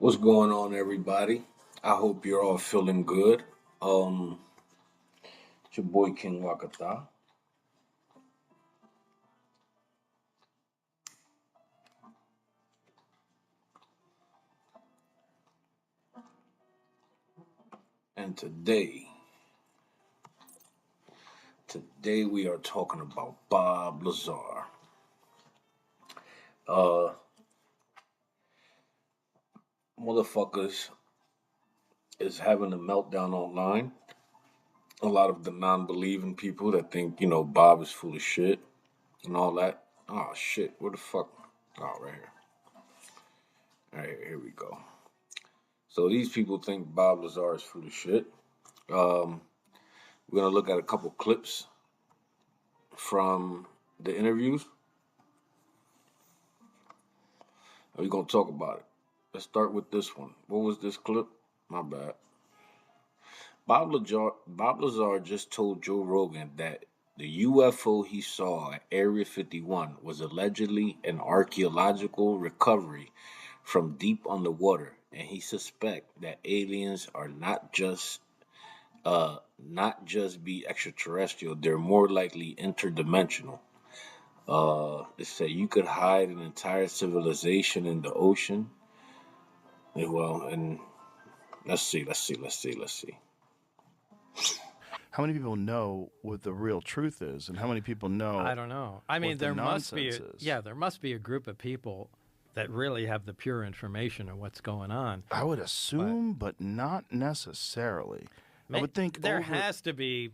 What's going on, everybody? I hope you're all feeling good. It's your boy King Wakata, and today we are talking about Bob Lazar. Uh, Motherfuckers is having a meltdown online. A lot of the non-believing people that think Bob is full of shit and all that. Oh shit, where the fuck? Oh, right here. All right, here we go. So these people think Bob Lazar is full of shit. Um, we're gonna look at a couple clips from the interviews. We're gonna talk about it. Let's start with this one. What was this clip? My bad. Bob Lazar just told Joe Rogan that the UFO he saw at Area 51 was allegedly an archaeological recovery from deep underwater, and he suspects that aliens are not just be extraterrestrial; they're more likely interdimensional. It said you could hide an entire civilization in the ocean. Well, and let's see. How many people know what the real truth is, and how many people I know don't know. I mean, what the there must be, nonsense is? there must be a group of people that really have the pure information of what's going on. I would But assume, but not necessarily. I would think there over. has to be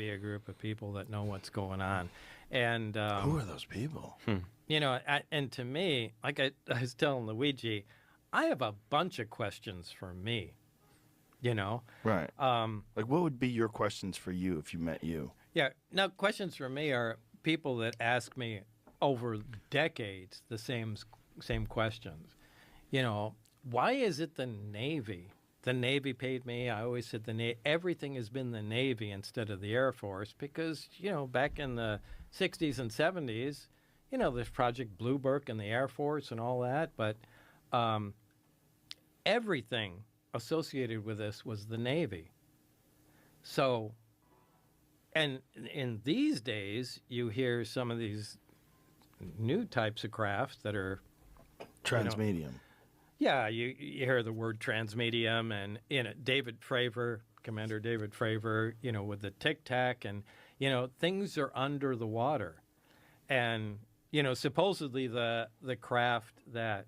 a group of people that know what's going on, and Who are those people? and to me, like I was telling Luigi, I have a bunch of questions for me. You know, Right. um, Like, what would be your questions for you if you met you? yeah. Now, questions for me are people that ask me over decades the same questions. Why is it the Navy? The Navy paid me. I always said the Navy. Everything has been the Navy instead of the Air Force because back in the '60s and '70s, there's Project Bluebird and the Air Force and all that, but um, everything associated with this was the Navy. So, and in these days, you hear some of these new types of crafts that are, you know, Transmedium. yeah, you hear the word transmedium and David Fravor, Commander David Fravor, with the Tic Tac, and things are under the water, and supposedly the craft that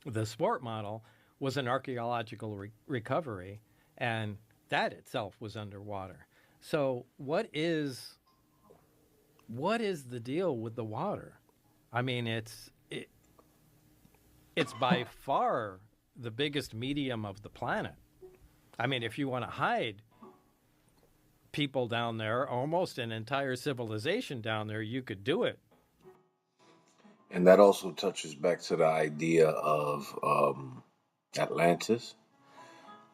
the sport model was an archaeological recovery, and that itself was underwater. So what is the deal with the water? I mean, it's by far the biggest medium of the planet. I mean, if you want to hide people down there, almost an entire civilization down there, you could do it. And that also touches back to the idea of Atlantis.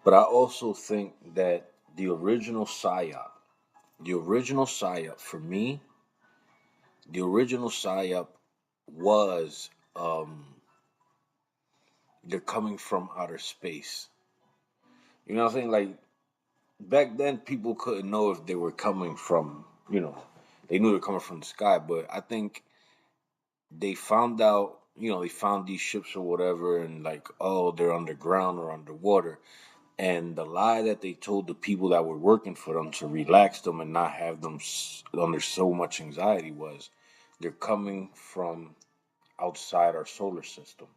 But I also think that the original psyop for me, the original psyop was they're coming from outer space. You know what I'm saying? Like back then, people couldn't know if they were coming from, they knew they're coming from the sky, but I think they found out, they found these ships or whatever, and like, oh, they're underground or underwater. And the lie that they told the people that were working for them to relax them and not have them under so much anxiety was they're coming from outside our solar system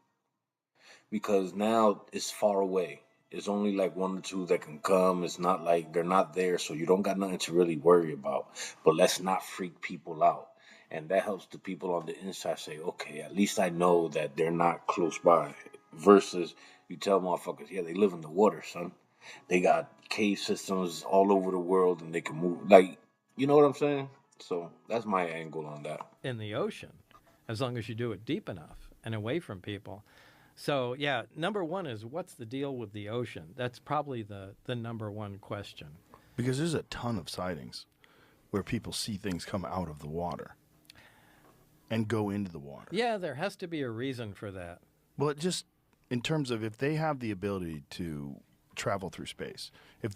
because now it's far away. It's only like one or two that can come. It's not like they're not there, so you don't got nothing to really worry about. But let's not freak people out. And that helps the people on the inside say, okay, at least I know that they're not close by. Versus you tell motherfuckers, yeah, they live in the water, son. They got cave systems all over the world and they can move. Like, you know what I'm saying? So that's my angle on that. In the ocean, as long as you do it deep enough and away from people. So, yeah, number one is what's the deal with the ocean? That's probably the number one question. Because there's a ton of sightings where people see things come out of the water and go into the water. Yeah, there has to be a reason for that. Well, in terms of if they have the ability to travel through space, if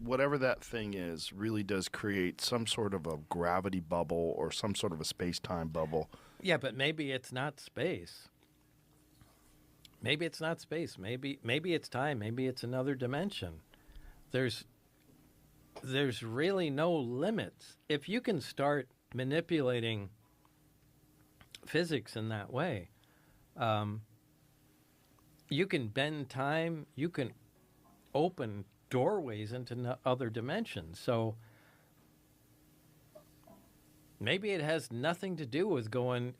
whatever that thing is really does create some sort of a gravity bubble or some sort of a space-time bubble. Yeah, but maybe it's not space. Maybe it's not space. Maybe it's time. Maybe it's another dimension. There's really no limits. If you can start manipulating physics in that way, you can bend time. You can open doorways into other dimensions. So maybe it has nothing to do with going.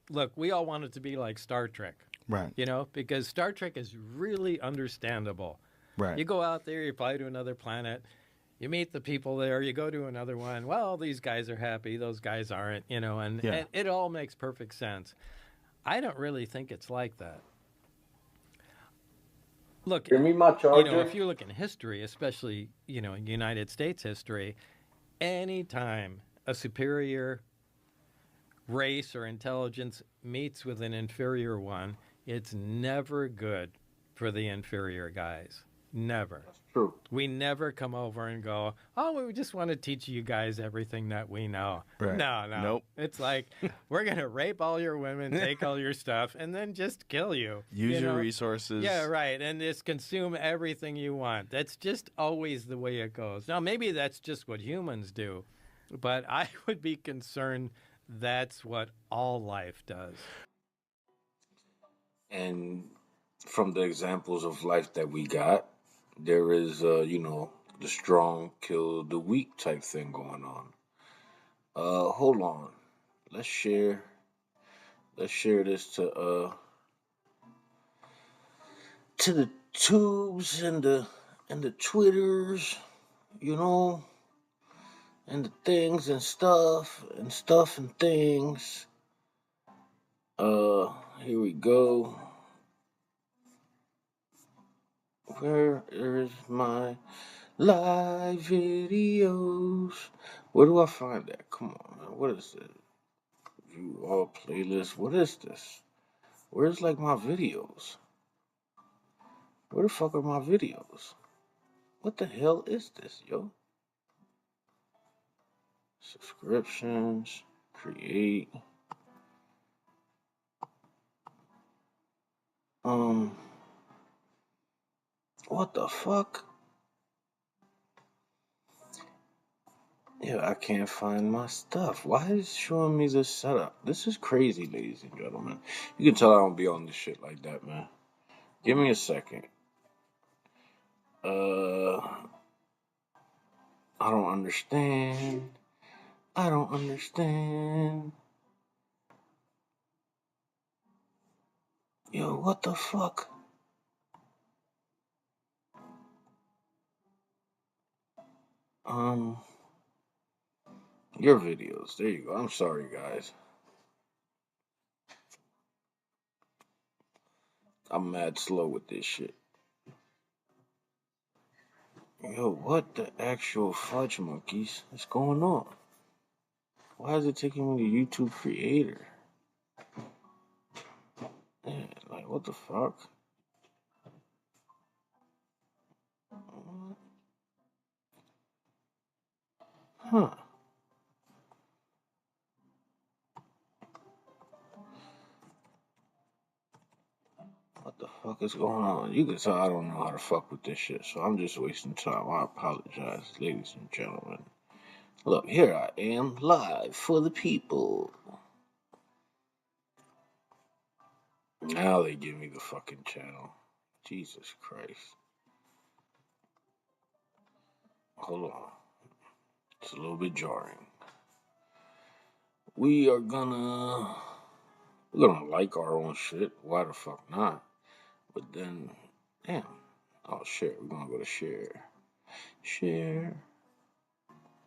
Look, we all want it to be like Star Trek. Right. You know, because Star Trek is really understandable. Right. You go out there, you fly to another planet, you meet the people there, you go to another one. Well, these guys are happy, those guys aren't, you know, and it all makes perfect sense. I don't really think it's like that. Look, Give me my charger. you know, if you look in history, especially, you know, in United States history, anytime a superior race or intelligence meets with an inferior one, it's never good for the inferior guys. Never. That's true. We never come over and go, oh, we just want to teach you guys everything that we know. Right. No. Nope. It's like, we're going to rape all your women, take all your stuff, and then just kill you. Use your resources. Yeah, right. And just consume everything you want. That's just always the way it goes. Now, maybe that's just what humans do, but I would be concerned that's what all life does. And from the examples of life that we got, there is, you know, the strong kill the weak type thing going on. Hold on. Let's share this to the tubes and the Twitters, you know, and the things and stuff and things. Here we go. Where is my live videos? Where do I find that? Come on, man. What is it? View all playlists. What is this? Where's like my videos? Where the fuck are my videos? What the hell is this, yo? Subscriptions. Create. What the fuck? Yeah, I can't find my stuff. Why is it showing me this setup? This is crazy, ladies and gentlemen. You can tell I don't be on this shit like that, man. Give me a second. I don't understand. I don't understand. Yo, what the fuck? Your videos. There you go. I'm sorry, guys. I'm mad slow with this shit. Yo, what the actual fudge monkeys is going on? Why is it taking me to YouTube Creator? Yeah, like, what the fuck? Huh. What the fuck is going on? You can tell I don't know how to fuck with this shit, so I'm just wasting time. I apologize, ladies and gentlemen. Look, here I am, live for the people. Now they give me the fucking channel. Jesus Christ. Hold on. It's a little bit jarring. We're gonna like our own shit. Why the fuck not? But then, damn. Oh, share. We're gonna go to share. Share.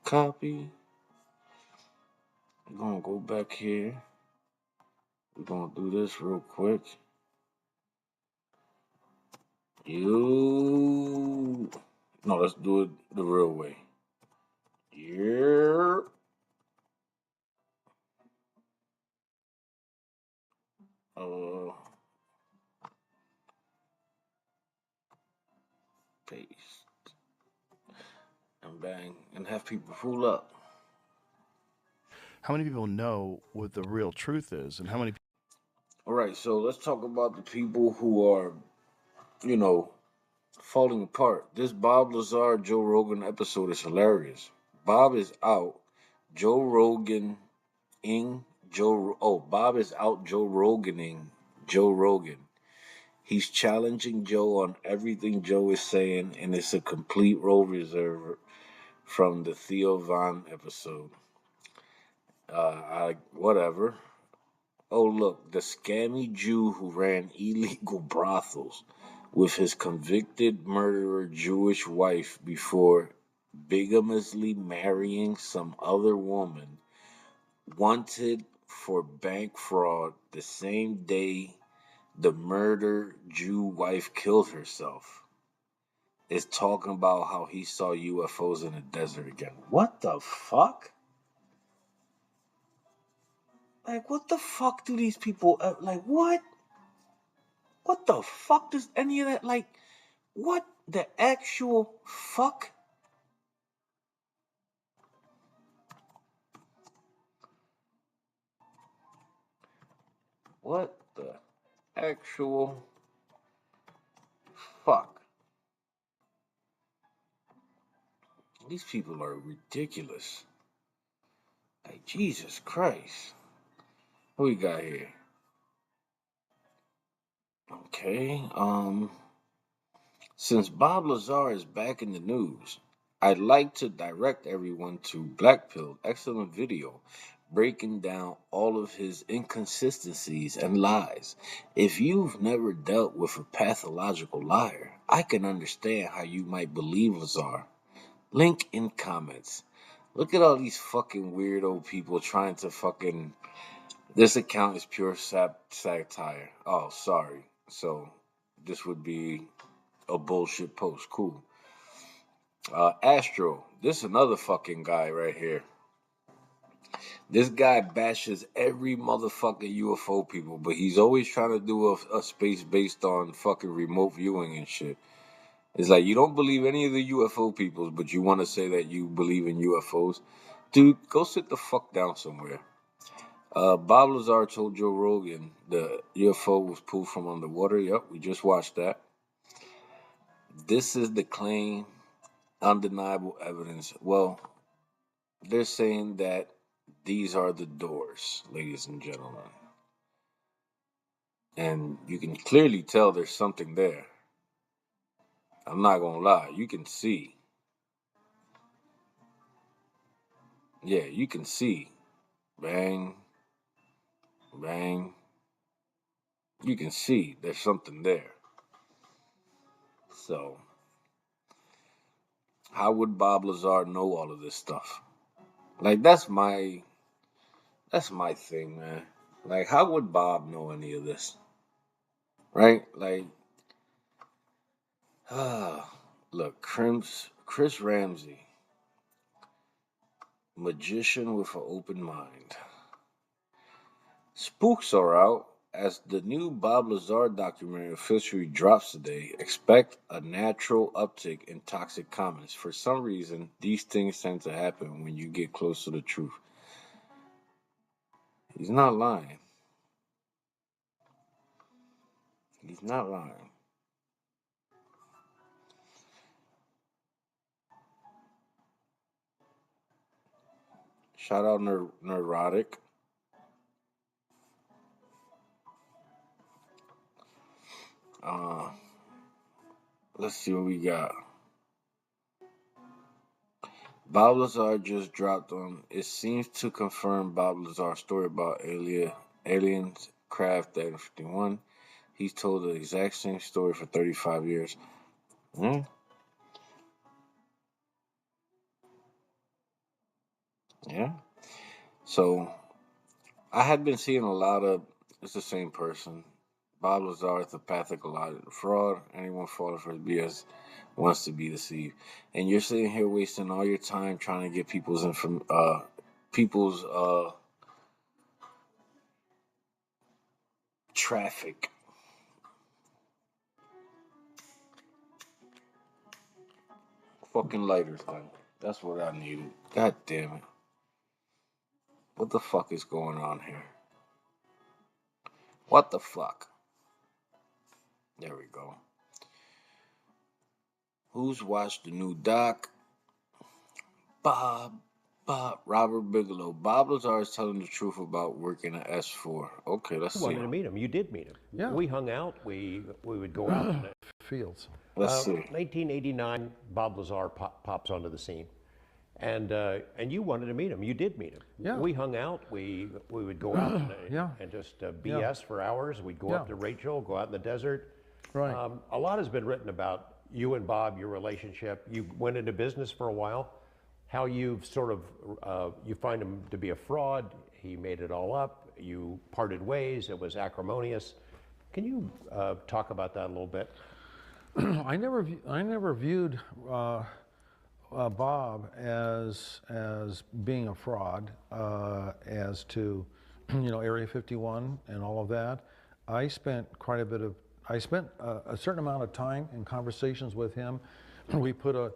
Copy. We're gonna go back here. We're gonna do this real quick. No, let's do it the real way. Yeah. Uh, paste, and bang, and have people pull up. How many people know what the real truth is, and how many? All right, so let's talk about the people who are, you know, falling apart. This Bob Lazar Joe Rogan episode is hilarious. Bob is out. Joe Rogan ing Joe. Oh, Bob is out. Joe Roganing Joe Rogan. He's challenging Joe on everything Joe is saying, and it's a complete role reserve from the Theo Von episode. Whatever. Oh, look, the scammy Jew who ran illegal brothels with his convicted murderer Jewish wife before bigamously marrying some other woman, wanted for bank fraud the same day the murder Jew wife killed herself, is talking about how he saw UFOs in the desert again. What the fuck? Like, what the fuck do these people like? What? What the fuck does any of that like? What the actual fuck? What the actual fuck? These people are ridiculous. Like, Jesus Christ. What we got here? Okay, since Bob Lazar is back in the news, I'd like to direct everyone to Blackpill's excellent video breaking down all of his inconsistencies and lies. If you've never dealt with a pathological liar, I can understand how you might believe Lazar. Link in comments. Look at all these fucking weirdo people trying to fucking. This account is pure satire. Oh, sorry. So, this would be a bullshit post. Cool. Astro. This is another fucking guy right here. This guy bashes every motherfucking UFO people, but he's always trying to do a space based on fucking remote viewing and shit. It's like, you don't believe any of the UFO peoples, but you want to say that you believe in UFOs. Dude, go sit the fuck down somewhere. Bob Lazar told Joe Rogan the UFO was pulled from underwater. Yep, we just watched that. This is the claim, undeniable evidence. Well, they're saying that these are the doors, ladies and gentlemen. And you can clearly tell there's something there. I'm not gonna lie, you can see. Yeah, you can see. Bang, bang. You can see there's something there. So, how would Bob Lazar know all of this stuff? Like, that's my thing, man. Like, how would Bob know any of this? Right? Like, look, Chris Ramsey, magician with an open mind. Spooks are out. As the new Bob Lazar documentary officially drops today, expect a natural uptick in toxic comments. For some reason, these things tend to happen when you get close to the truth. He's not lying. He's not lying. Shout out Neurotic. Uh, let's see what we got. Bob Lazar just dropped on. It seems to confirm Bob Lazar's story about aliens craft Area 51. He's told the exact same story for 35 years. Hmm? Yeah. So I had been seeing a lot of. It's the same person. Bob Lazar is a pathological fraud. Anyone falling for his BS wants to be deceived. And you're sitting here wasting all your time trying to get people's traffic. fucking lighters, man. That's what I needed. God damn it. What the fuck is going on here? What the fuck? There we go. Who's watched the new doc? Bob. Robert Bigelow. Bob Lazar is telling the truth about working at S4. Okay, let's You see. wanted to meet him. You did meet him. Yeah. We hung out. We would go out. Fields. Let's see. 1989, Bob Lazar pops onto the scene, and you wanted to meet him. You did meet him. Yeah. We hung out. We would go out Yeah. and just BS for hours. We'd go up Yeah. to Rachel, go out in the desert. Right. A lot has been written about you and Bob, your relationship. You went into business for a while. How you've sort of you find him to be a fraud. He made it all up. You parted ways. It was acrimonious. Can you talk about that a little bit? I never viewed Bob as being a fraud as to Area 51 and all of that. I spent a certain amount of time in conversations with him. We put a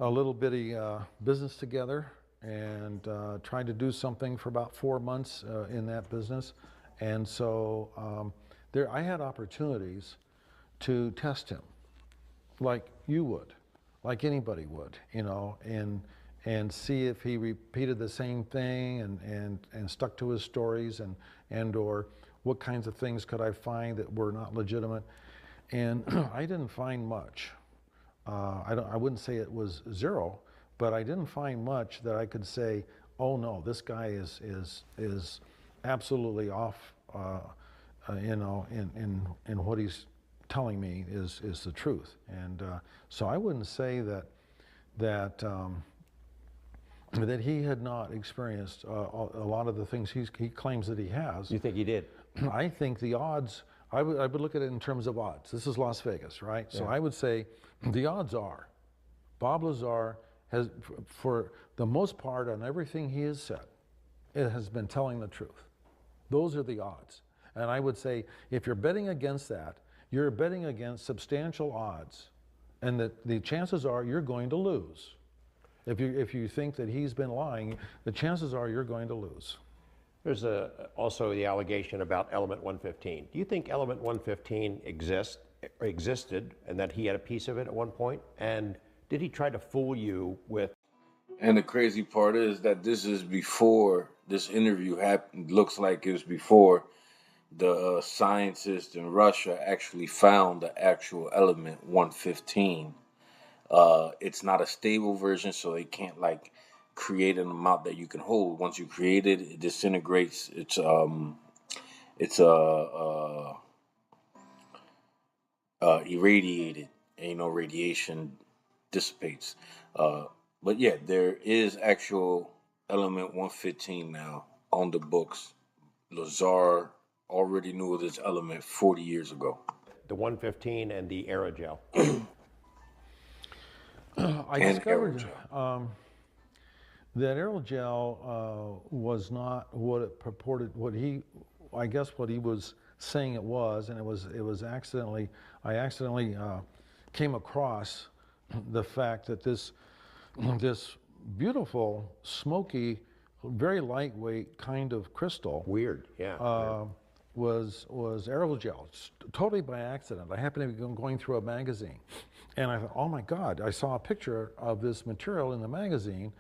little bitty business together and tried to do something for about 4 months in that business, and so I had opportunities to test him, like you would, like anybody would, and see if he repeated the same thing and stuck to his stories and or what kinds of things could I find that were not legitimate, and I didn't find much. I wouldn't say it was zero, but I didn't find much that I could say, oh no, this guy is absolutely off, in what he's telling me is the truth. And so I wouldn't say that he had not experienced a lot of the things he claims that he has. You think he did? I think the odds, I would look at it in terms of odds. This is Las Vegas, right? Yeah. So I would say the odds are Bob Lazar has, for the most part on everything he has said, it has been telling the truth. Those are the odds. And I would say if you're betting against that, you're betting against substantial odds, and that the chances are you're going to lose. If you think that he's been lying, the chances are you're going to lose. There's also the allegation about Element 115. Do you think Element 115 existed and that he had a piece of it at one point? And did he try to fool you with? And the crazy part is that this is before this interview happened. Looks like it was before the scientists in Russia actually found the actual element 115. It's not a stable version, so they can't create an amount that you can hold. Once you create it, it disintegrates. It's irradiated, and radiation dissipates. But yeah, there is actual element 115 now on the books. Lazar already knew of this element 40 years ago. The 115 and the aerogel. I discovered that aerogel was not what it purported. I guess what he was saying it was, and it was accidentally. I accidentally came across the fact that this beautiful, smoky, very lightweight kind of crystal. Weird, yeah. Was aerogel, totally by accident. I happened to be going through a magazine, and I thought, oh my God, I saw a picture of this material in the magazine,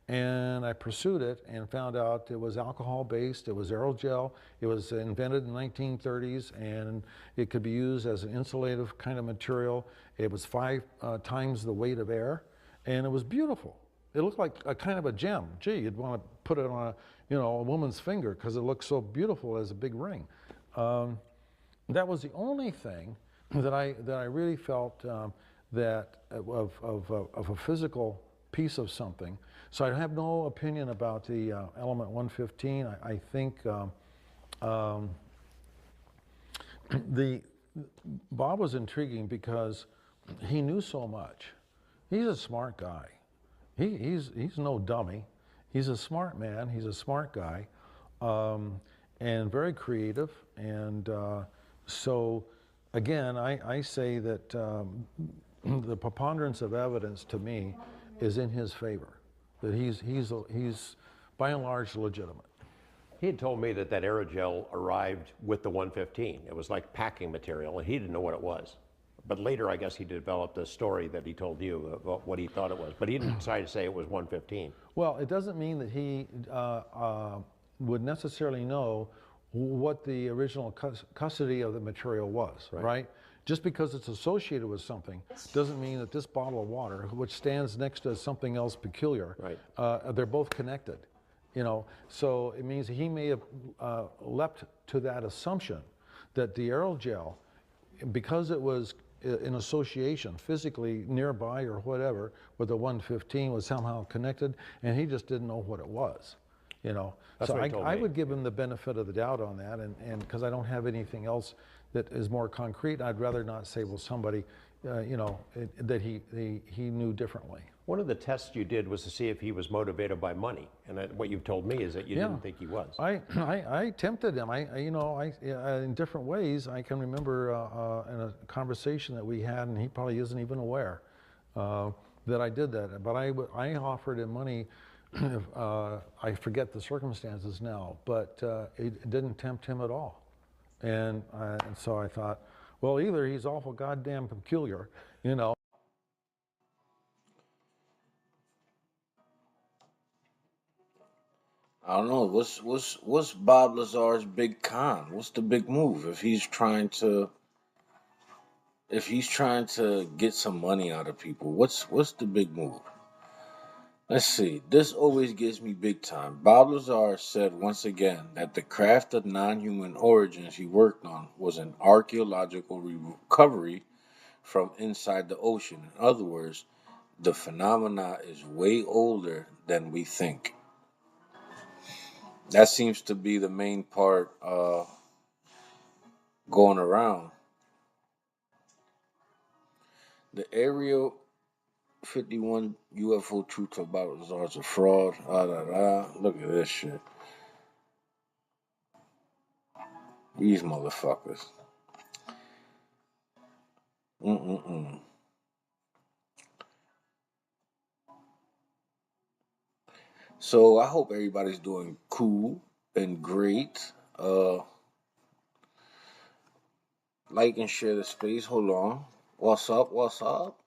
and I pursued it and found out it was alcohol-based, it was aerogel, it was invented in the 1930s, and it could be used as an insulative kind of material. It was 5 times the weight of air, and it was beautiful. It looked like a kind of a gem. Gee, you'd want to put it on a woman's finger because it looked so beautiful as a big ring. That was the only thing that I really felt that of a physical piece of something. So I have no opinion about the element 115. I think Bob was intriguing because he knew so much. He's a smart guy. He's no dummy. He's a smart man. He's a smart guy, and very creative. And so, again, I say that the preponderance of evidence to me is in his favor, that he's by and large legitimate. He had told me that that aerogel arrived with the 115. It was like packing material, and he didn't know what it was. But later, I guess he developed a story that he told you about what he thought it was. But he didn't decide to say it was 115. Well, it doesn't mean that he would necessarily know what the original custody of the material was, right? Just because it's associated with something doesn't mean that this bottle of water, which stands next to something else peculiar, they're both connected. You know, so it means he may have leapt to that assumption that the aerogel, because it was in association physically nearby or whatever with the 115, was somehow connected, and he just didn't know what it was. You know, That's so what he told I me. would give him the benefit of the doubt on that, and because I don't have anything else that is more concrete, I'd rather not say, well, somebody, you know, that he knew differently. One of the tests you did was to see if he was motivated by money, and what you've told me is that you didn't think he was. I tempted him. In different ways. I can remember in a conversation that we had, and he probably isn't even aware that I did that. But I offered him money. I forget the circumstances now, but it didn't tempt him at all. And so I thought, well, either he's awful goddamn peculiar, you know. I don't know. What's Bob Lazar's big con? What's the big move? If he's trying to get some money out of people, what's the big move? Let's see. This always gives me big time. Bob Lazar said once again that the craft of non-human origins he worked on was an archaeological recovery from inside the ocean. In other words, the phenomena is way older than we think. That seems to be the main part going around. The Area 51 UFO truth about Lazar's a fraud. Look at this shit. These motherfuckers. So I hope everybody's doing cool and great. Like and share the space. Hold on. What's up? What's up?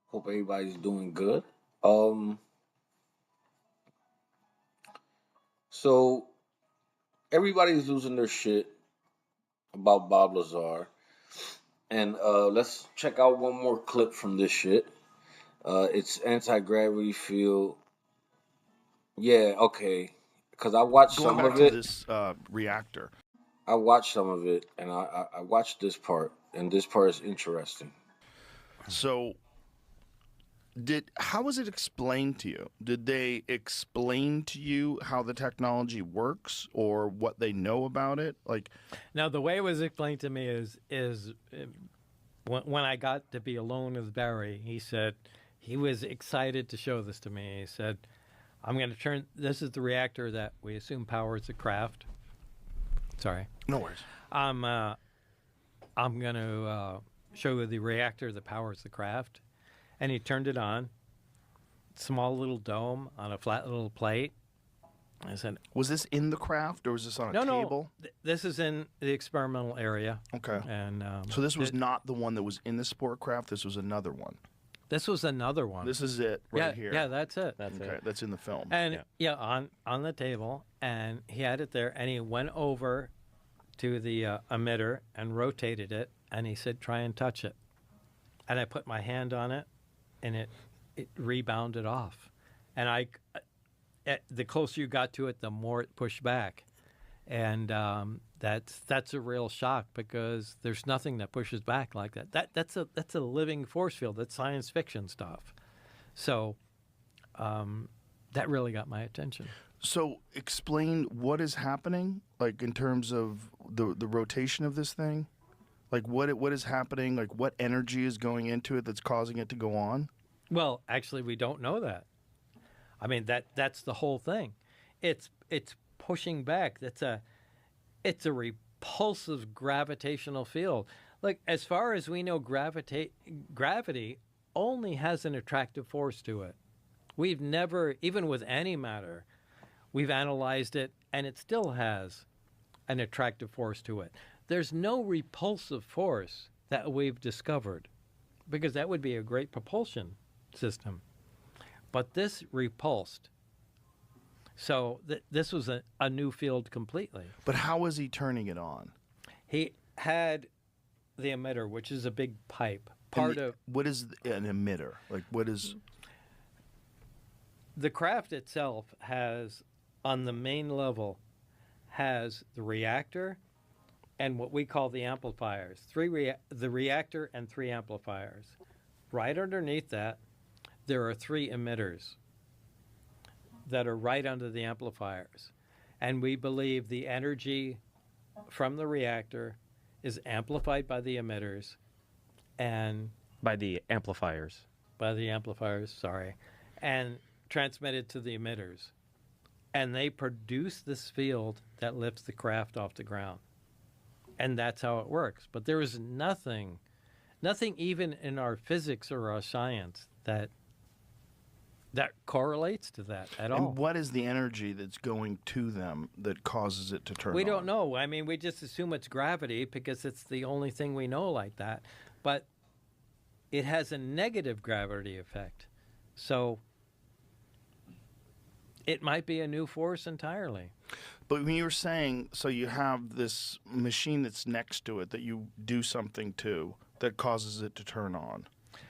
Hope everybody's doing good. So everybody's losing their shit about Bob Lazar. And let's check out one more clip from this shit. It's anti-gravity field. Yeah, okay. Because I watched Going some back of to it. this reactor. I watched some of it, and I watched this part, and this part is interesting. So, how was it explained to you? Did they explain to you how the technology works or what they know about it? Like, Now, the way it was explained to me is when I got to be alone with Barry, he said he was excited to show this to me. He said, I'm going to turn, this is the reactor that we assume powers the craft. Sorry. no worries. I'm going to show you the reactor that powers the craft. And he turned it on. Small little dome on a flat little plate. I said, Was this in the craft or was this on a table? No, this is in the experimental area. Okay. And So this was not the one that was in the sport craft. This was another one. this was another one. This is it right here. Yeah, that's it. Okay, that's in the film. And on the table, and he had it there, and he went over to the emitter and rotated it, and he said, "Try and touch it." And I put my hand on it, and it rebounded off. And the closer you got to it, the more it pushed back, and that's a real shock because there's nothing that pushes back like that. That's a living force field. That's science fiction stuff. So that really got my attention. So explain what is happening, like in terms of the rotation of this thing. Like what is happening? Like what energy is going into it that's causing it to go on? Well, actually, we don't know that. I mean, that's the whole thing. It's pushing back. It's a repulsive gravitational field. Like, as far as we know, gravity only has an attractive force to it. We've never, even with antimatter, we've analyzed it, and it still has an attractive force to it. There's no repulsive force that we've discovered, because that would be a great propulsion system. But this repulsed. So this was a new field completely. But how was he turning it on? He had the emitter, which is a big pipe. What is an emitter? Like, what is... The craft itself has, on the main level, has the reactor and what we call the amplifiers. The reactor and 3 amplifiers. Right underneath that, there are 3 emitters that are right under the amplifiers. And we believe the energy from the reactor is amplified by the emitters and... By the amplifiers. Sorry. And transmitted to the emitters. And they produce this field that lifts the craft off the ground. And that's how it works. But there is nothing even in our physics or our science that correlates to that at all. And what is the energy that's going to them that causes it to turn on? We don't know. I mean, we just assume it's gravity because it's the only thing we know like that. But it has a negative gravity effect. So it might be a new force entirely. But when you were saying, so you have this machine that's next to it that you do something to that causes it to turn on.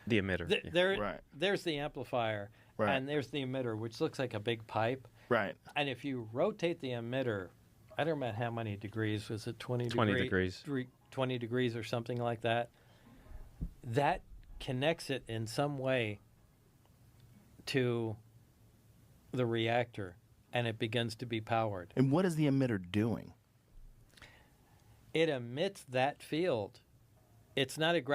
The emitter. Right. There's the amplifier, right. And there's the emitter, which looks like a big pipe. Right. And if you rotate the emitter, I don't know how many degrees, was it 20 degrees? 20 degrees or something like that. That connects it in some way to the reactor, and it begins to be powered. And what is the emitter doing? It emits that field. It's not it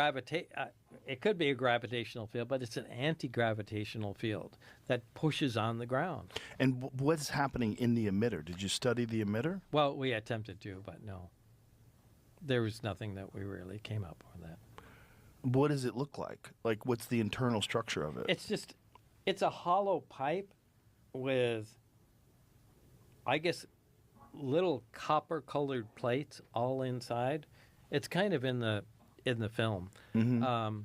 could be a gravitational field, but it's an anti-gravitational field that pushes on the ground. And what's happening in the emitter? Did you study the emitter? Well, we attempted to, but no. There was nothing that we really came up with that. What does it look like? Like, what's the internal structure of it? It's a hollow pipe with, I guess, little copper-colored plates all inside. It's kind of in the film. Mm-hmm.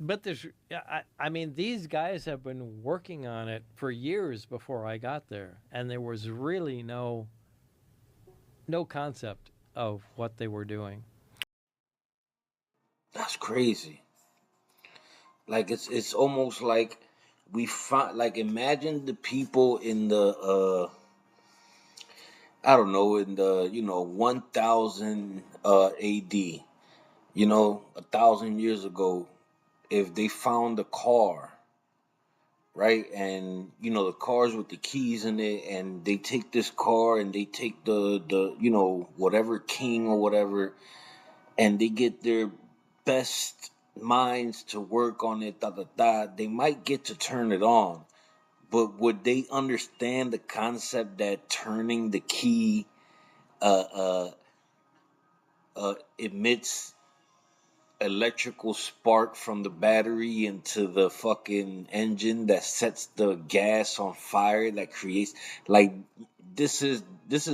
But I mean, these guys have been working on it for years before I got there, and there was really no concept of what they were doing. That's crazy. Like, it's almost like we find, like, imagine the people in the I don't know, in the 1000 AD, 1,000 years ago, if they found a car, right, and the cars with the keys in it, and they take this car and they take the whatever king or whatever, and they get their best minds to work on it, they might get to turn it on. But would they understand the concept that turning the key emits electrical spark from the battery into the fucking engine that sets the gas on fire, that creates, like, this is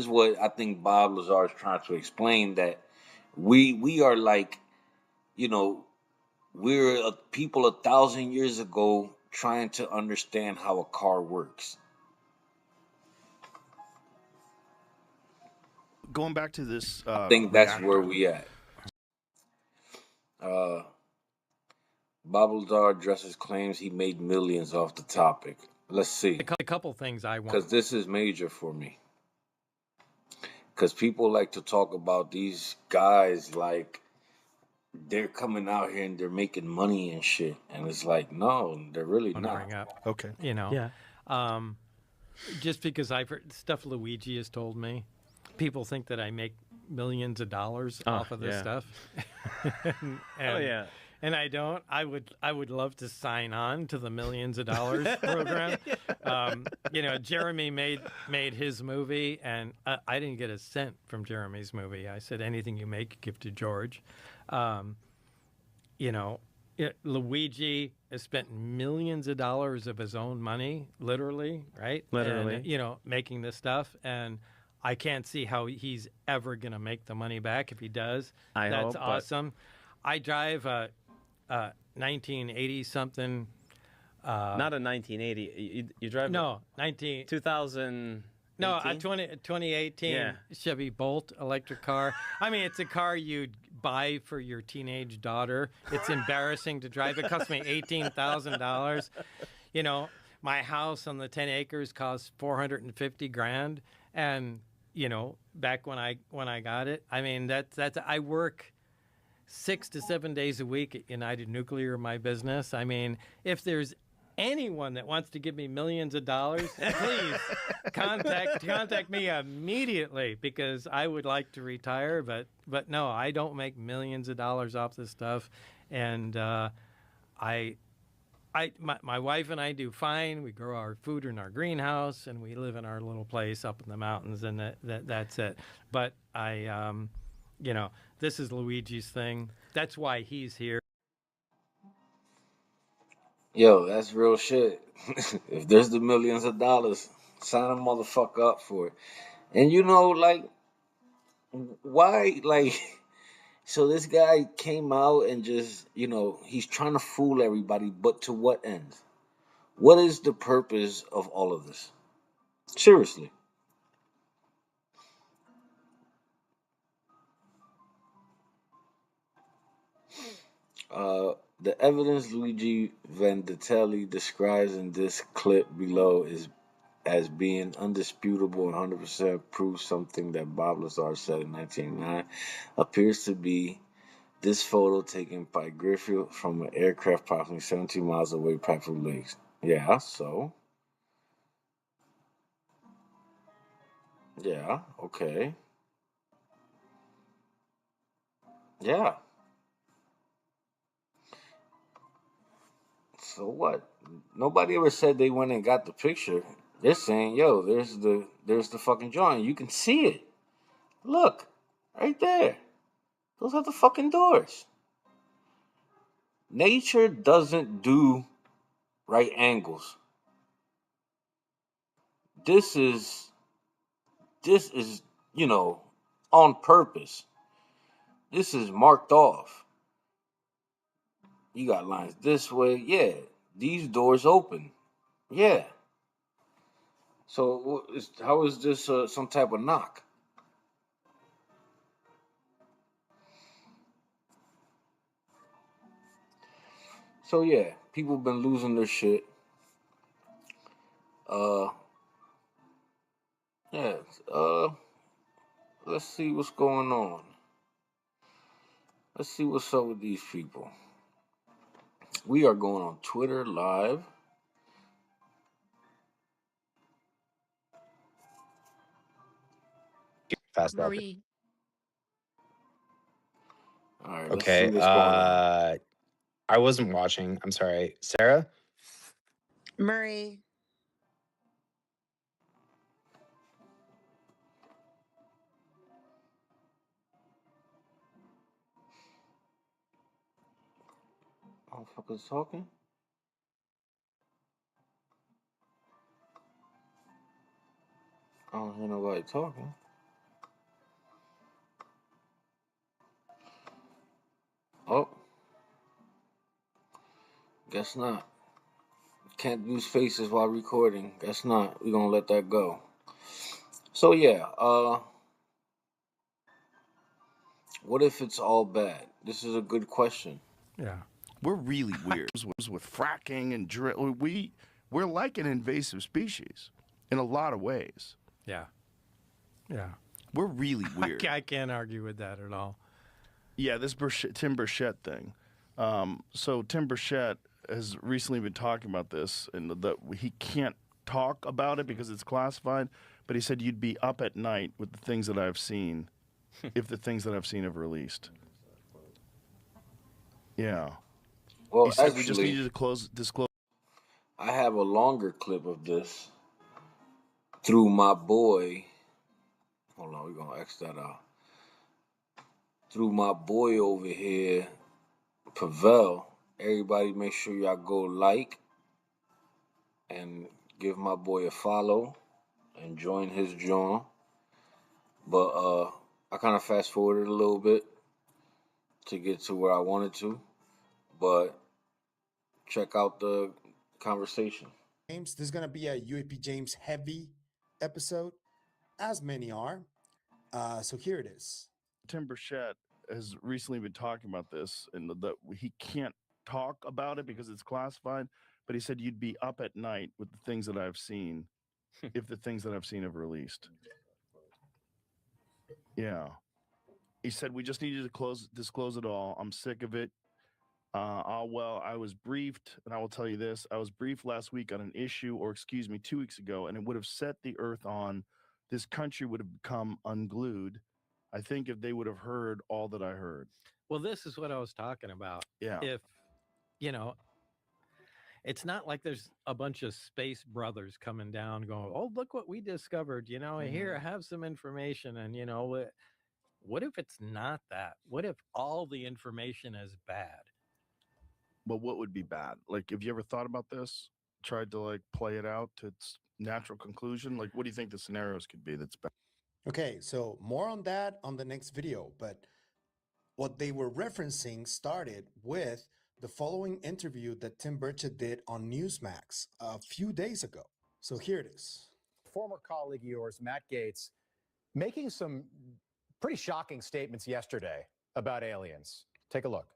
what I think Bob Lazar is trying to explain, that we are like, we're people 1,000 years ago trying to understand how a car works. Going back to this, I think that's reactor. where we at. Bob Lazar addresses claims he made millions off the topic. Let's see. A couple things I want. Because this is major for me. Because people like to talk about these guys like they're coming out here and they're making money and shit. And it's like, no, they're really not. Okay. Yeah. Just because I've heard stuff Luigi has told me, people think that I make millions of dollars off of this stuff. and and I don't. I would love to sign on to the Millions of Dollars program. Jeremy made his movie, and I didn't get a cent from Jeremy's movie. I said, anything you make, give to George. Luigi has spent millions of dollars of his own money, literally, right? Literally. And, making this stuff. And I can't see how he's ever going to make the money back. If he does, that's awesome. I drive a 1980 something. Not a 1980. You drive No, 2000. No, a 2018 Chevy Bolt electric car. I mean, it's a car you'd buy for your teenage daughter. It's embarrassing to drive. It cost me $18,000. My house on the 10 acres cost $450,000, and back when I got it, I mean that's I work 6 to 7 days a week at United Nuclear, my business. I mean, if there's anyone that wants to give me millions of dollars, please contact me immediately, because I would like to retire, but no, I don't make millions of dollars off this stuff, and my wife and I do fine. We grow our food in our greenhouse, and we live in our little place up in the mountains, and that's it. But this is Luigi's thing. That's why he's here. Yo, that's real shit. If there's the millions of dollars, sign a motherfucker up for it. And why, so this guy came out and just, he's trying to fool everybody, but to what end? What is the purpose of all of this? Seriously. The evidence Luigi Venditelli describes in this clip below is as being undisputable and 100% proves something that Bob Lazar said in 1989 appears to be this photo taken by Griffith from an aircraft approximately 17 miles away, Patrick Lakes. Yeah, so. Yeah, okay. Yeah. So what? Nobody ever said they went and got the picture. They're saying, yo, there's the fucking drawing. You can see it. Look, right there. Those are the fucking doors. Nature doesn't do right angles. This is on purpose. This is marked off. You got lines this way. Yeah. These doors open. Yeah. So how is this some type of knock? So yeah, people been losing their shit. Yeah. Let's see what's going on. Let's see what's up with these people. We are going on Twitter live. Fast Marie. All right. Let's Okay. see what's going on. I wasn't watching. I'm sorry. Sarah? Marie. Motherfuckers talking? I don't hear nobody talking. Oh. Guess not. Can't use faces while recording. Guess not. We're gonna let that go. So yeah, what if it's all bad? This is a good question. Yeah. We're really weird with fracking and drill. We're like an invasive species in a lot of ways. Yeah. Yeah. We're really weird. I can't argue with that at all. Yeah, this Tim Burchett thing. So Tim Burchett has recently been talking about this, and that he can't talk about it because it's classified, but he said you'd be up at night with the things that I've seen if the things that I've seen have released. Yeah. Well, He said we just actually, needed to disclose. I have a longer clip of this through my boy. Hold on, we're gonna X that out. Through my boy over here, Pavel. Everybody, make sure y'all go like and give my boy a follow and join his join. But I kind of fast forwarded a little bit to get to where I wanted to. But check out the conversation. James, this is going to be a UAP James heavy episode, as many are. So here it is. Tim Burchett has recently been talking about this, and that he can't talk about it because it's classified. But he said you'd be up at night with the things that I've seen, if the things that I've seen have released. Yeah, he said we just needed to disclose it all. I'm sick of it. Well, I was briefed, and I will tell you this: I was briefed last week on an issue, or excuse me, 2 weeks ago, and it would have set the earth on. This country would have become unglued. I think if they would have heard all that I heard. Well, this is what I was talking about. Yeah. If, you know, it's not like there's a bunch of space brothers coming down going, oh, look what we discovered, here, have some information. And, what if it's not that? What if all the information is bad? But what would be bad? Like, have you ever thought about this? Tried to play it out to its natural conclusion? Like, what do you think the scenarios could be that's bad? Okay, so more on that on the next video. But what they were referencing started with the following interview that Tim Burchett did on Newsmax a few days ago. So here it is. Former colleague of yours, Matt Gaetz, making some pretty shocking statements yesterday about aliens. Take a look.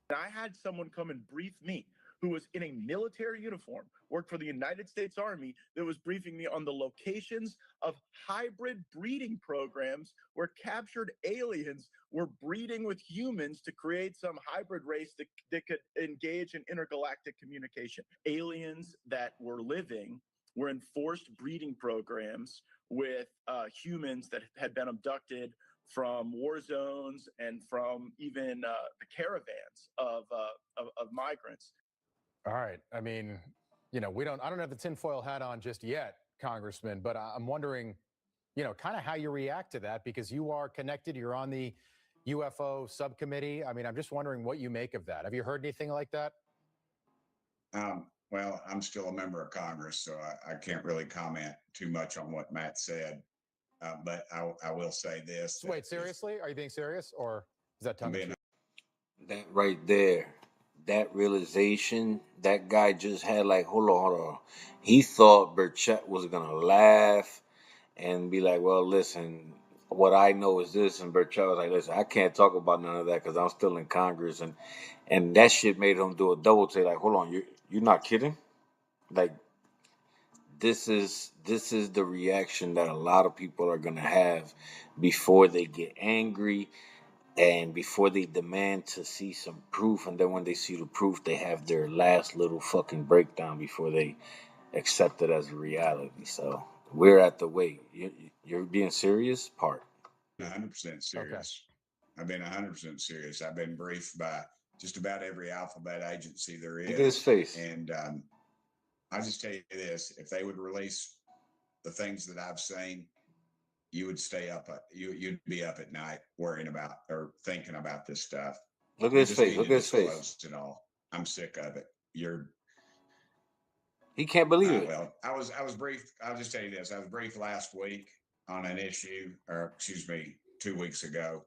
I had someone come and brief me who was in a military uniform, worked for the United States Army, that was briefing me on the locations of hybrid breeding programs where captured aliens were breeding with humans to create some hybrid race that could engage in intergalactic communication. Aliens that were living were in forced breeding programs with humans that had been abducted from war zones and from even the caravans of migrants. All right. I mean, I don't have the tinfoil hat on just yet, Congressman, but I'm wondering, kind of how you react to that, because you are connected. You're on the UFO subcommittee. I mean, I'm just wondering what you make of that. Have you heard anything like that? Well, I'm still a member of Congress, so I can't really comment too much on what Matt said. But I will say this. Wait, seriously? Are you being serious, or is that tongue in cheek? That right there, that realization, that guy just had hold on. He thought Burchett was going to laugh and be like, well, listen, what I know is this. And Burchett was like, listen, I can't talk about none of that because I'm still in Congress. And that shit made him do a double take. Like, hold on, you're not kidding? Like, this is the reaction that a lot of people are gonna have before they get angry and before they demand to see some proof, and then when they see the proof, they have their last little fucking breakdown before they accept it as a reality. So we're at the wait. You're being serious part. 100% serious. Okay. I've been 100% serious. I've been briefed by just about every alphabet agency there is. Look at his face. And I'll just tell you this: if they would release the things that I've seen, you would stay up. You'd be up at night worrying about or thinking about this stuff. Look at his face. Look at his face. It all. I'm sick of it. He can't believe it. Well, I was briefed. I'll just tell you this: I was briefed last week on an issue, or excuse me, 2 weeks ago,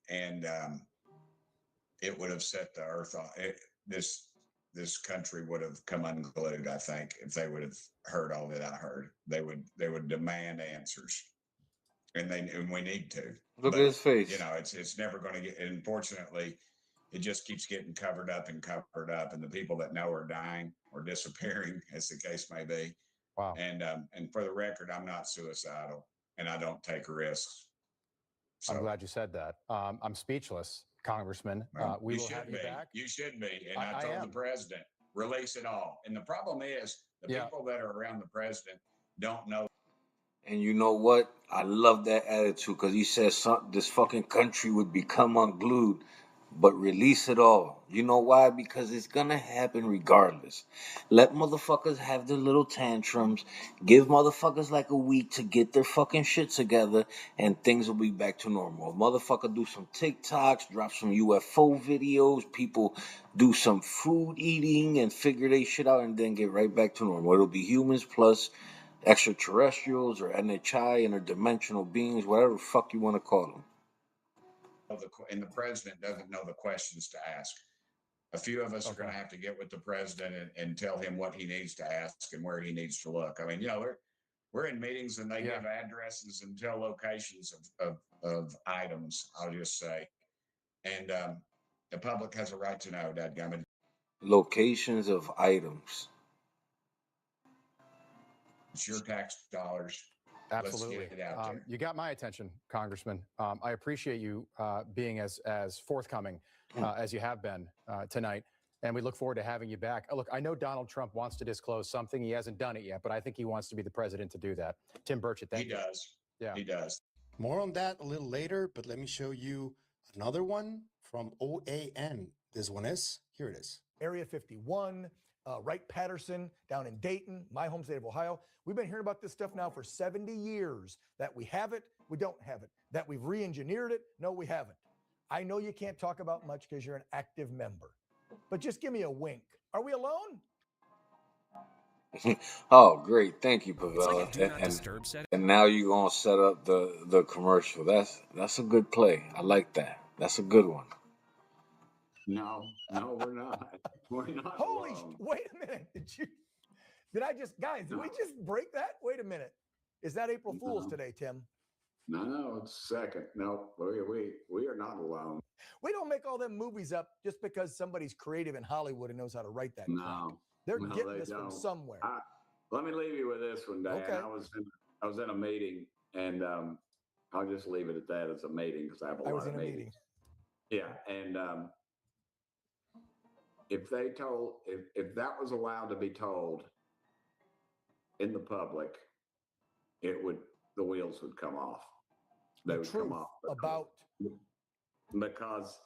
and it would have set the earth on. This country would have come unglued, I think, if they would have heard all that I heard. They would demand answers, and we need to. Look at his face. It's never going to get. Unfortunately, it just keeps getting covered up, and the people that know are dying or disappearing, as the case may be. Wow. And for the record, I'm not suicidal, and I don't take risks. So, I'm glad you said that. I'm speechless, Congressman. We will have you back. You should be. And I told the president, release it all. And the problem is the people that are around the president don't know. And you know what? I love that attitude, because he says this fucking country would become unglued. but release it all. You know why? Because it's gonna happen regardless. Let motherfuckers have their little tantrums. Give motherfuckers like a week to get their fucking shit together, and things will be back to normal. Motherfucker do some TikToks, drop some UFO videos, people do some food eating and figure they shit out, and then get right back to normal. It'll be humans plus extraterrestrials or NHI, interdimensional beings, whatever the fuck you want to call them. And the president doesn't know the questions to ask. A few of us are going to have to get with the president and tell him what he needs to ask and where he needs to look. I mean, we're in meetings and they give addresses and tell locations of items, I'll just say. And the public has a right to know, dadgummit. Locations of items. It's your tax dollars. Absolutely. Let's get it out there. You got my attention, Congressman. I appreciate you being as forthcoming as you have been tonight, and we look forward to having you back. Look, I know Donald Trump wants to disclose something. He hasn't done it yet, but I think he wants to be the president to do that. Tim Burchett, thank you. He does. Yeah. He does. More on that a little later, but let me show you another one from OAN. This one is, here it is. Area 51, Wright-Patterson down in Dayton, my home state of Ohio. We've been hearing about this stuff now for 70 years, that we have it, we don't have it, that we've re-engineered it, no, we haven't. I know you can't talk about much because you're an active member, but just give me a wink. Are we alone? Oh, great. Thank you, Pavel. Like do not disturb setting. And now you're going to set up the commercial. That's a good play. I like that. That's a good one. No, we're not. We're not. Holy, wait a minute. Guys, did we just break that? Wait a minute. Is that April Fool's today, Tim? No, it's second. No, we are not alone. We don't make all them movies up just because somebody's creative in Hollywood and knows how to write that crap. They're getting this from somewhere. Let me leave you with this one, Dan. Okay. I was in a meeting, and I'll just leave it at that as a meeting because I have a lot of meetings. Yeah, and if that was allowed to be told in the public, the wheels would come off. They would come off because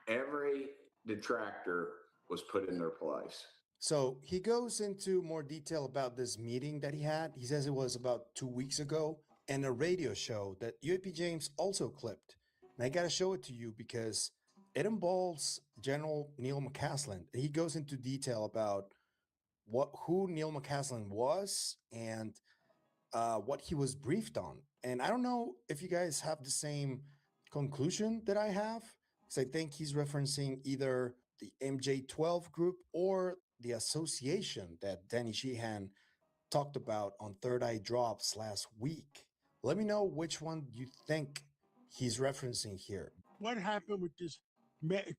every detractor was put in their place. So he goes into more detail about this meeting that he had. He says it was about 2 weeks ago, and a radio show that UAP James also clipped. And I got to show it to you because it involves General Neil McCaslin. He goes into detail about who Neil McCaslin was and what he was briefed on. And I don't know if you guys have the same conclusion that I have, because I think he's referencing either the MJ12 group or the association that Danny Sheehan talked about on Third Eye Drops last week. Let me know which one you think he's referencing here. What happened with this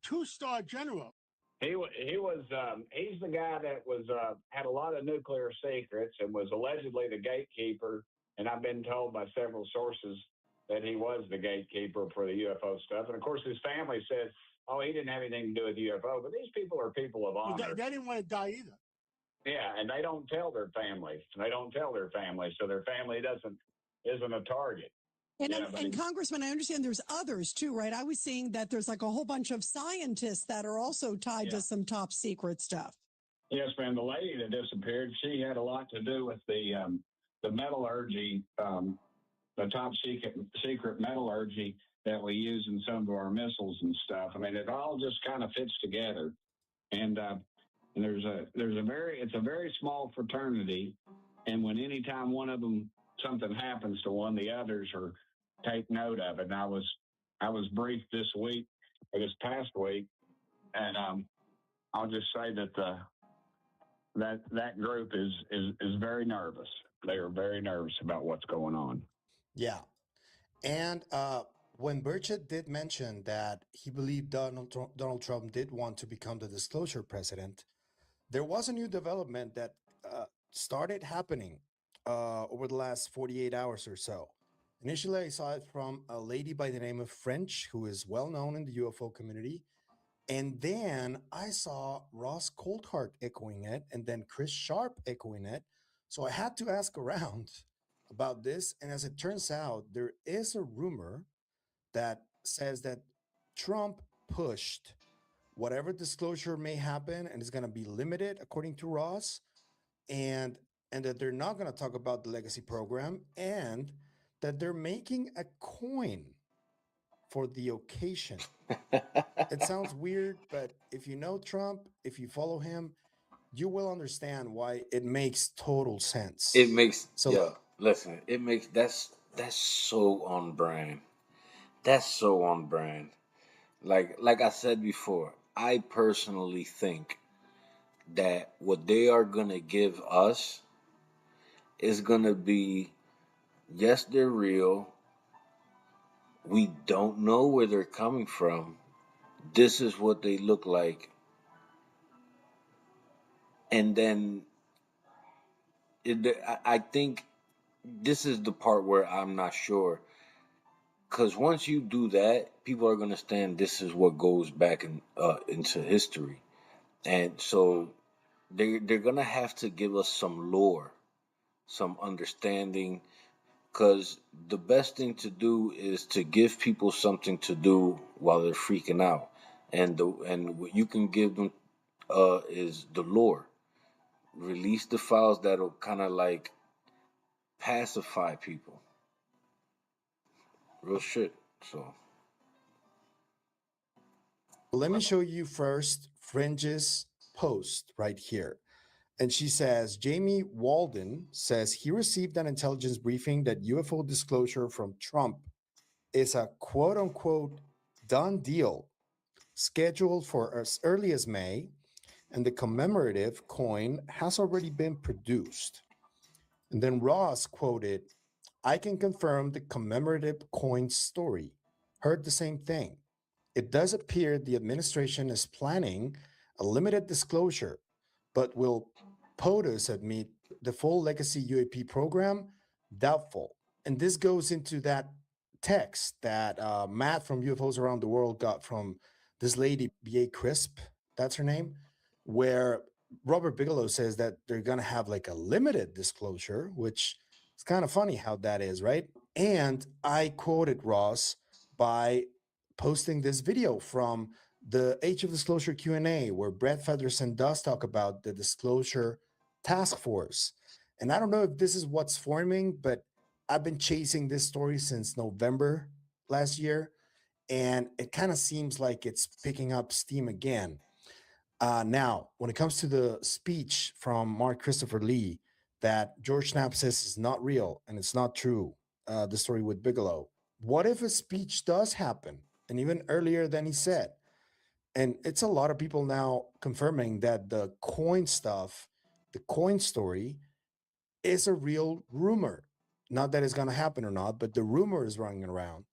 two-star general? He's the guy that was had a lot of nuclear secrets and was allegedly the gatekeeper. And I've been told by several sources that he was the gatekeeper for the UFO stuff. And of course, his family says, "Oh, he didn't have anything to do with UFO." But these people are people of honor. They didn't want to die either. Yeah, and they don't tell their families. So their family isn't a target. And Congressman, I understand there's others too, right? I was seeing that there's like a whole bunch of scientists that are also tied to some top secret stuff. Yes, ma'am. The lady that disappeared, she had a lot to do with the metallurgy, the top secret metallurgy that we use in some of our missiles and stuff. I mean, it all just kind of fits together. And it's a very small fraternity. And anytime one of them, something happens to one, the others take note of it. And I was briefed this past week, and I'll just say that that group is very nervous. They are very nervous about what's going on. Yeah. And when Burchett did mention that he believed Donald Trump did want to become the disclosure president, there was a new development that started happening over the last 48 hours or so. Initially, I saw it from a lady by the name of French, who is well known in the UFO community. And then I saw Ross Coulthart echoing it, and then Chris Sharp echoing it. So I had to ask around about this. And as it turns out, there is a rumor that says that Trump pushed whatever disclosure may happen, and it's going to be limited according to Ross, and that they're not going to talk about the legacy program, and that they're making a coin for the occasion. It sounds weird, but if you know Trump, if you follow him, you will understand why it makes total sense. It makes So yeah. Listen, it makes that's so on brand. That's so on brand. Like I said before, I personally think that what they are gonna give us is gonna be, yes, they're real. We don't know where they're coming from. This is what they look like. And then I think this is the part where I'm not sure. Because once you do that, people are going to understand this is what goes back into history. And so they're going to have to give us some lore, some understanding. Because the best thing to do is to give people something to do while they're freaking out. And what you can give them is the lore. Release the files that'll kind of like pacify people. Real shit. So let me show you first Fringe's post right here. And she says, Jamie Walden says he received an intelligence briefing that UFO disclosure from Trump is a quote unquote done deal scheduled for as early as May, and the commemorative coin has already been produced. And then Ross quoted, I can confirm the commemorative coin story. Heard the same thing. It does appear the administration is planning a limited disclosure, but will POTUS admit the full legacy UAP program? Doubtful. And this goes into that text that Matt from UFOs Around the World got from this lady, B.A. Crisp, that's her name, where Robert Bigelow says that they're going to have like a limited disclosure, which is kind of funny how that is, right? And I quoted Ross by posting this video from the Age of Disclosure Q&A where Brett Featherston does talk about the disclosure task force. And I don't know if this is what's forming, but I've been chasing this story since November last year, and it kind of seems like it's picking up steam again. Now, when it comes to the speech from Mark Christopher Lee that George Knapp says is not real and it's not true, the story with Bigelow, what if a speech does happen and even earlier than he said? And it's a lot of people now confirming that the coin stuff, the coin story, is a real rumor. Not that it's going to happen or not, but the rumor is running around.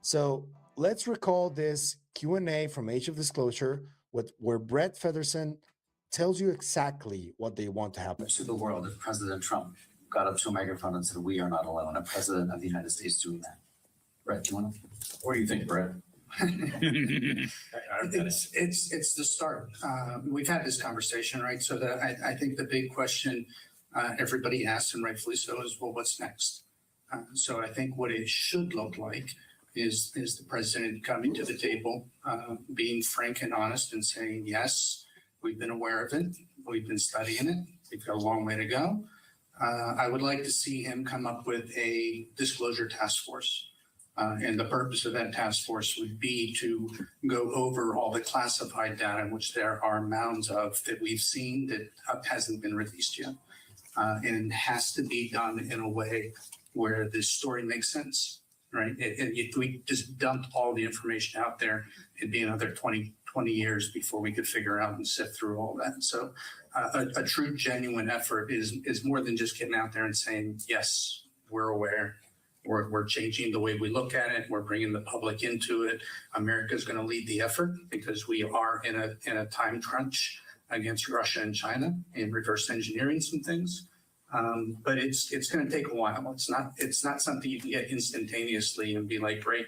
So let's recall this Q&A from Age of Disclosure where Brett Featherston tells you exactly what they want to happen. To the world if President Trump got up to a microphone and said, we are not alone, a president of the United States doing that. Brett, do you want to? What do you think, Brett? It's the start. We've had this conversation, right? So I think the big question everybody asks, and rightfully so, is, well, what's next? So I think what it should look like is the president coming to the table, being frank and honest and saying, yes, we've been aware of it. We've been studying it. We've got a long way to go. I would like to see him come up with a disclosure task force. And the purpose of that task force would be to go over all the classified data, which there are mounds of that we've seen that hasn't been released yet. And it has to be done in a way where this story makes sense, right? If we just dumped all the information out there, it'd be another 20 years before we could figure out and sift through all that. So a true, genuine effort is more than just getting out there and saying, yes, we're aware. We're changing the way we look at it. We're bringing the public into it. America's going to lead the effort because we are in a time crunch against Russia and China in reverse engineering some things. But it's going to take a while. It's not something you can get instantaneously and be like, great,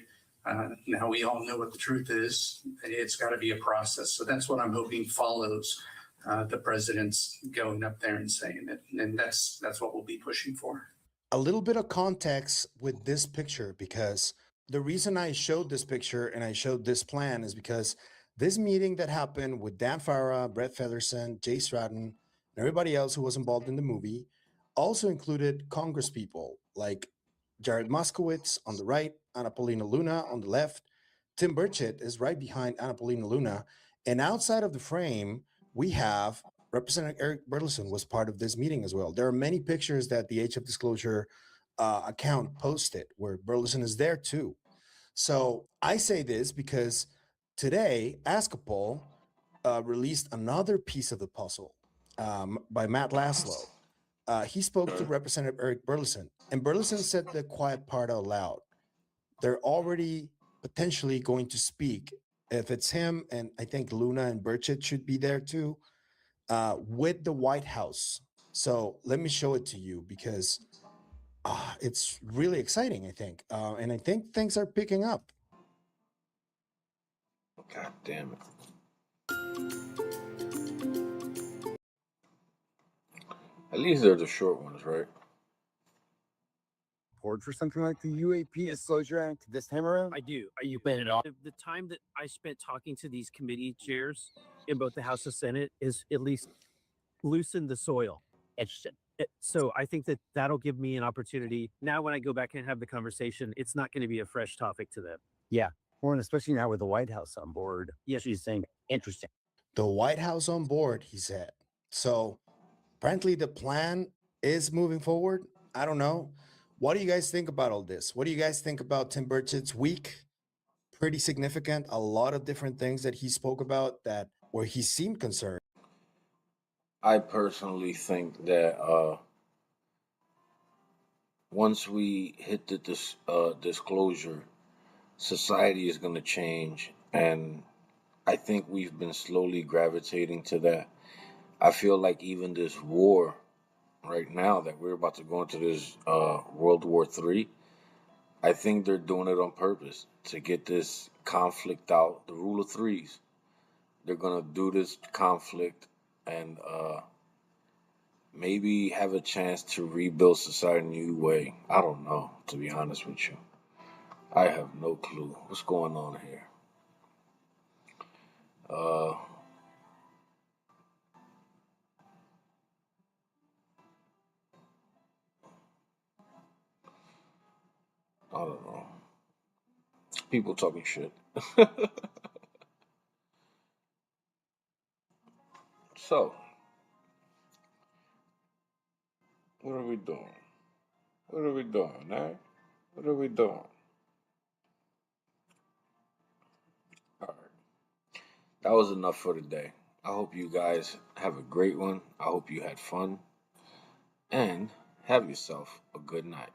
now we all know what the truth is. It's got to be a process. So that's what I'm hoping follows the president's going up there and saying it. And that's what we'll be pushing for. A little bit of context with this picture, because the reason I showed this picture and I showed this plan is because this meeting that happened with Dan Farah, Brett Featherson, Jay Stratton, and everybody else who was involved in the movie also included Congress people like Jared Moskowitz on the right, Anna Paulina Luna on the left. Tim Burchett is right behind Anna Paulina Luna. And outside of the frame, we have Representative Eric Burleson was part of this meeting as well. There are many pictures that the Age of Disclosure account posted where Burleson is there too. So I say this because today, Askapol released another piece of the puzzle by Matt Laszlo. He spoke to Representative Eric Burleson, and Burleson said the quiet part out loud. They're already potentially going to speak. If it's him, and I think Luna and Burchett should be there too, with the White House. So let me show it to you because it's really exciting, I think. And I think things are picking up. God damn it. At least they're the short ones, right? For something like the UAP Disclosure Act this time around? I do. You bet it all. The time that I spent talking to these committee chairs in both the House and Senate is at least loosened the soil. Interesting. So I think that that'll give me an opportunity. Now, when I go back and have the conversation, it's not going to be a fresh topic to them. Yeah. Well, and especially now with the White House on board. Yes, She's saying, interesting. The White House on board, he said. So apparently the plan is moving forward. I don't know. What do you guys think about all this? What do you guys think about Tim Burchett's week? Pretty significant. A lot of different things that he spoke about that where he seemed concerned. I personally think that once we hit the disclosure, society is going to change, and I think we've been slowly gravitating to that. I feel like even this war right now that we're about to go into this World War III, I think they're doing it on purpose to get this conflict out. The rule of threes. They're gonna do this conflict and maybe have a chance to rebuild society in a new way. I don't know, to be honest with you. I have no clue what's going on here. I don't know. People talking shit. So, what are we doing? What are we doing, eh? What are we doing? All right. That was enough for today. I hope you guys have a great one. I hope you had fun. And have yourself a good night.